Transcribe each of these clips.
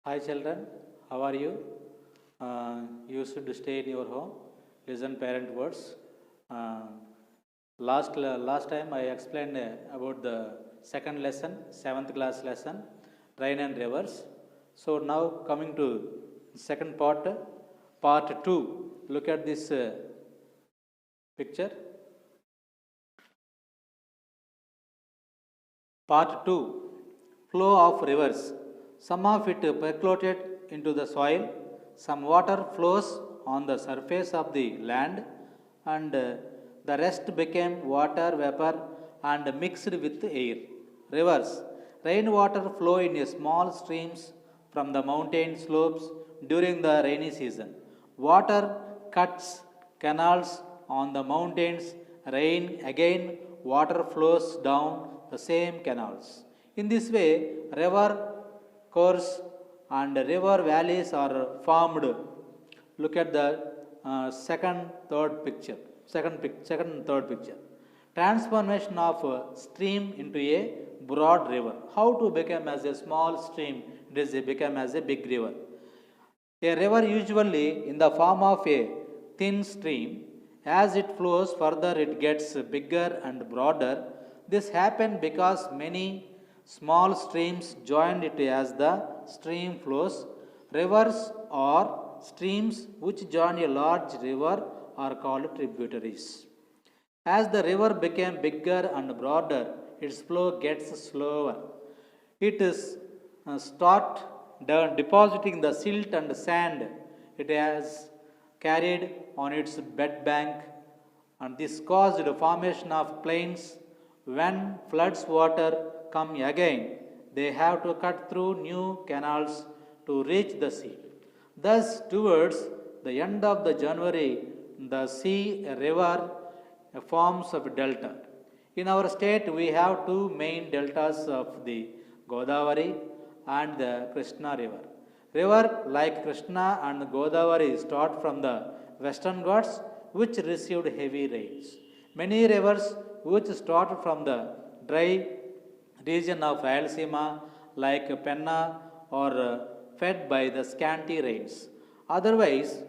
Hi children, how are you? You should stay in your home, listen parent words. Uh, last time I explained about the second lesson, 7th class lesson, rain and rivers. So now coming to second part 2. Look at this picture. Part 2. Flow of rivers. Some of it percolated into the soil, some water flows on the surface of the land, and the rest became water vapor and mixed with air. Rivers. Rainwater flow in small streams from the mountain slopes during the rainy season. Water cuts canals on the mountains. Rain again, water flows down the same canals. In this way, river course and river valleys are formed. Look at the second and third picture. Transformation of a stream into a broad river. How to become as a small stream, it is become as a big river. A river usually in the form of a thin stream. As it flows further, it gets bigger and broader. This happened because many small streams join it as the stream flows. Rivers or streams which join a large river are called tributaries. As the river became bigger and broader, its flow gets slower. It is start depositing the silt and sand it has carried on its bed bank, and this caused the formation of plains. When floods water come again, they have to cut through new canals to reach the sea. Thus, towards the end of the January, the sea river forms of delta. In our state, we have two main deltas of the Godavari and the Krishna river. River like Krishna and Godavari start from the western Ghats, which received heavy rains. Many rivers which start from the dry region of Rayalaseema like Penna are fed by the scanty rains. Otherwise,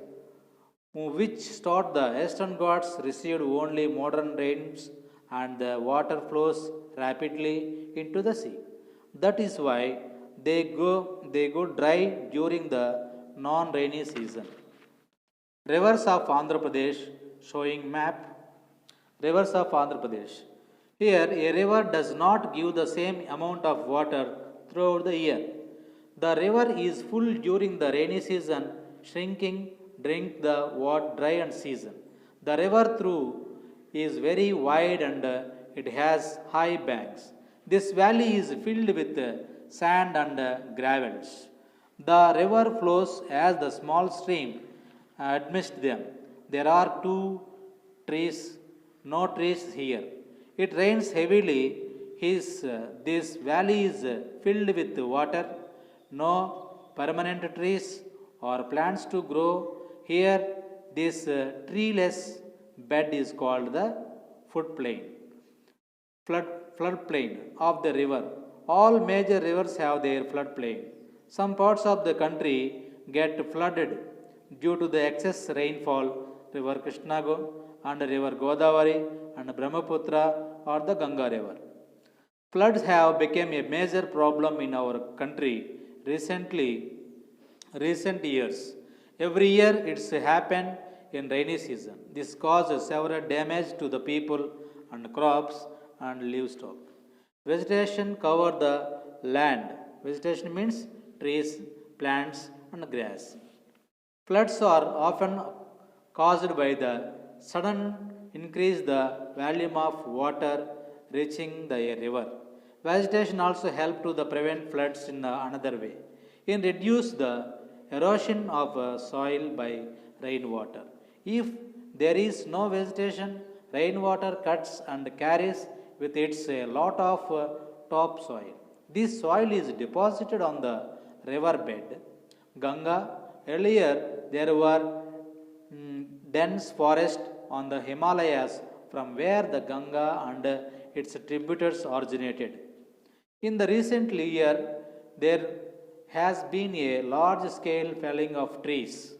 which start the eastern Ghats received only modern rains and the water flows rapidly into the sea. That is why they go dry during the non-rainy season. Rivers of Andhra Pradesh showing map. Rivers of Andhra Pradesh. Here, a river does not give the same amount of water throughout the year. The river is full during the rainy season, shrinking during the dry and season. The river through is very wide and it has high banks. This valley is filled with sand and gravels. The river flows as the small stream amidst them. There are two trees, no trees here. It rains heavily. This valley is filled with water. No permanent trees or plants to grow here. This treeless bed is called the floodplain of the river. All major rivers have their floodplain. Some parts of the country get flooded due to the excess rainfall. River Krishna and River Godavari and Brahmaputra or the Ganga River. Floods have become a major problem in our country recent years. Every year it's happened in rainy season. This causes several damage to the people and crops and livestock. Vegetation cover the land. Vegetation means trees, plants and grass. Floods are often caused by the sudden increase the volume of water reaching the river. Vegetation also help to prevent floods in another way. It reduce the erosion of soil by rainwater. If there is no vegetation, rainwater cuts and carries with its a lot of topsoil. This soil is deposited on the river bed. Ganga, earlier there were dense forest on the Himalayas from where the Ganga and its tributaries originated. In the recent year, there has been a large scale felling of trees.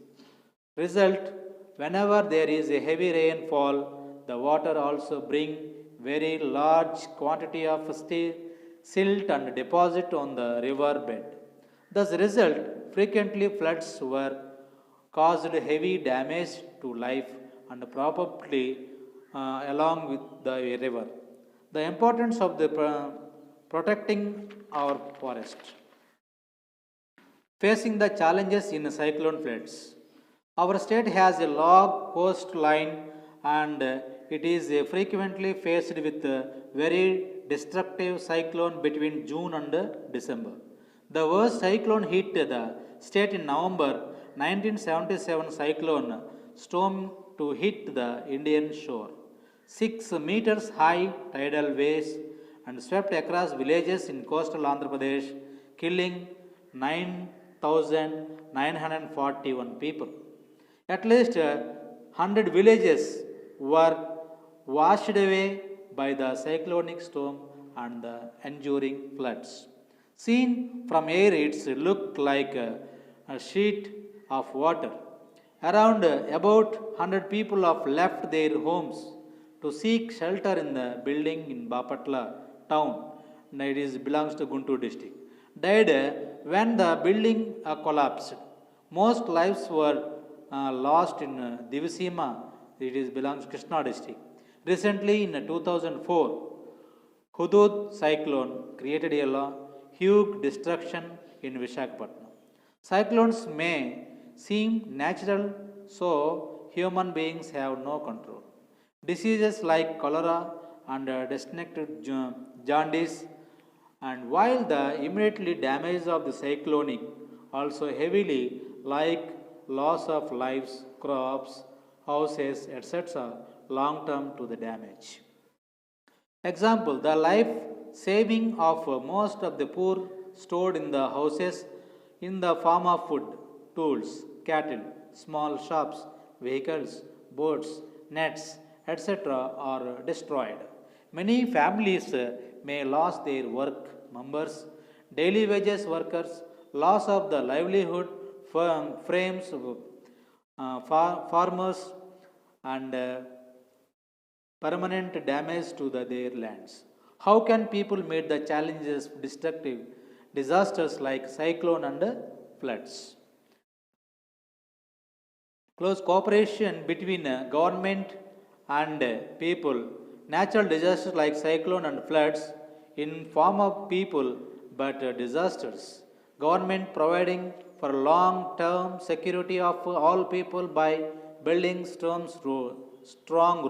Result, whenever there is a heavy rainfall, the water also bring very large quantity of silt and deposit on the river bed. Thus result, frequently floods were caused heavy damage to life and property along with the river. The importance of the protecting our forest. Facing the challenges in cyclone floods. Our state has a long coastline and it is frequently faced with a very destructive cyclone between June and December. The worst cyclone hit the state in November 1977 cyclone storm to hit the Indian shore. 6 meters high tidal waves and swept across villages in coastal Andhra Pradesh, killing 9,941 people. At least 100 villages were washed away by the cyclonic storm and the enduring floods. Seen from air, it looked like a sheet of water. Around about 100 people have left their homes to seek shelter in the building in Bapatla town, and it belongs to Guntur district. Died when the building collapsed. Most lives were lost in Divisima, belongs to Krishna district. Recently in 2004, Hudud cyclone created a huge destruction in Vishakhapatnam. Cyclones may seem natural, so human beings have no control. Diseases like cholera and destructive jaundice, and while the immediately damage of the cyclonic also heavily like loss of lives, crops, houses, etc., long term to the damage. Example, the life saving of most of the poor stored in the houses in the form of food, tools, cattle, small shops, vehicles, boats, nets, etc. are destroyed. Many families may lose their work members, daily wages workers, loss of the livelihood frames, farmers, and permanent damage to their lands. How can people meet the challenges of destructive disasters like cyclone and floods? Close cooperation between government and people. Natural disasters like cyclone and floods in form of people but disasters. Government providing for long-term security of all people by building strong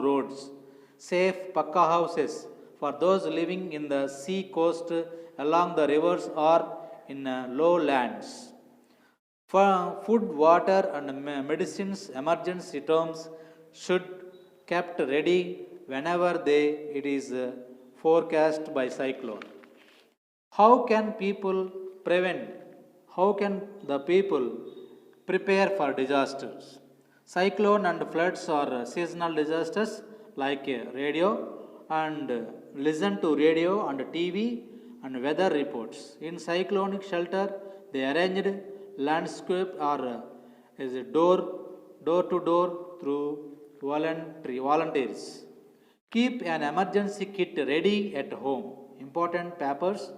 roads, safe pakka houses for those living in the sea coast, along the rivers or in lowlands. For food, water and medicines, emergency terms should kept ready whenever it is forecast by cyclone. How can people prevent? How can the people prepare for disasters? Cyclone and floods are seasonal disasters like radio and listen to radio and TV and weather reports. In cyclonic shelter, they arranged landscape or is a door to door through volunteers. Keep an emergency kit ready at home. Important papers,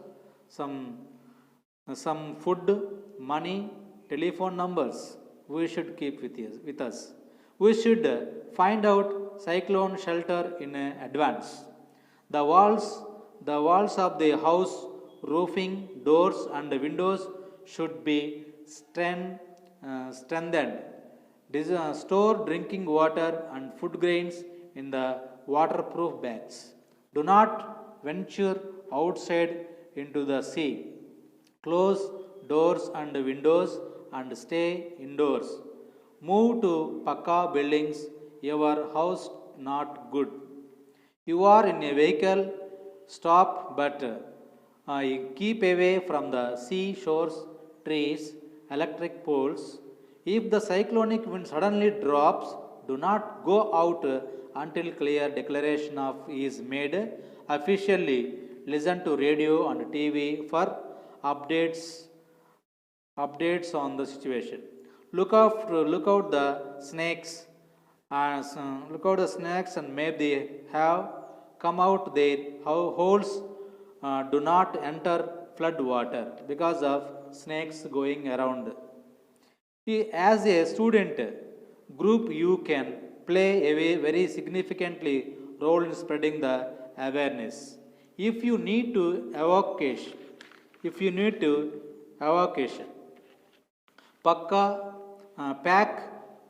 some food, money, telephone numbers we should keep with us. We should find out cyclone shelter in advance. The walls of the house, roofing, doors and windows should be strengthened. Store drinking water and food grains in the waterproof bags. Do not venture outside into the sea. Close doors and windows and stay indoors. Move to pakka buildings. Your house not good. You are in a vehicle, stop, but keep away from the sea shores, trees, electric poles. If the cyclonic wind suddenly drops, do not go out until clear declaration is made officially. Listen to radio and TV for updates updates on the situation. Look out the snakes look out the snakes and may they have come out their holes. Do not enter flood water because of snakes going around. As a student group, you can play a very significantly role in spreading the awareness. If you need to evocation, if you need to evocation, pack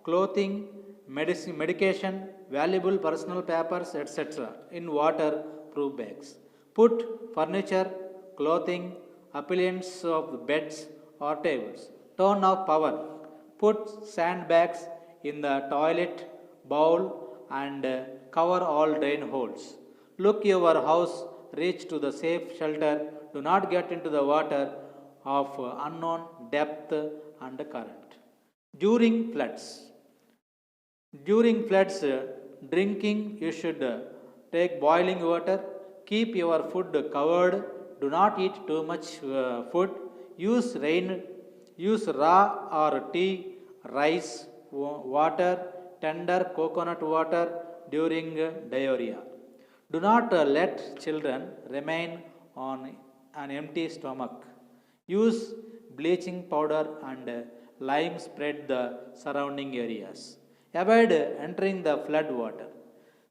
clothing, medication, valuable personal papers, etc. in waterproof bags. Put furniture, clothing, appliances of beds or tables. Turn off power. Put sandbags in the toilet bowl and cover all drain holes. Look your house, reach to the safe shelter. Do not get into the water of unknown depth and current. During floods, drinking, you should take boiling water. Keep your food covered. Do not eat too much food. Use raw or tea, rice, water, tender coconut water during diarrhea. Do not let children remain on an empty stomach. Use bleaching powder and lime spread the surrounding areas. Avoid entering the flood water.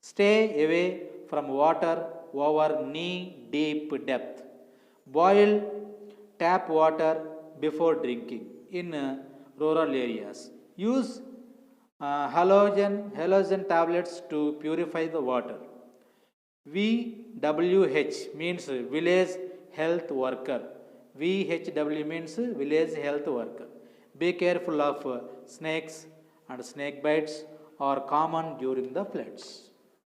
Stay away from water over knee deep depth. Boil tap water before drinking in rural areas. Use halogen tablets to purify the water. VWH means village health worker. VHW means village health worker. Be careful of snakes and snake bites are common during the floods.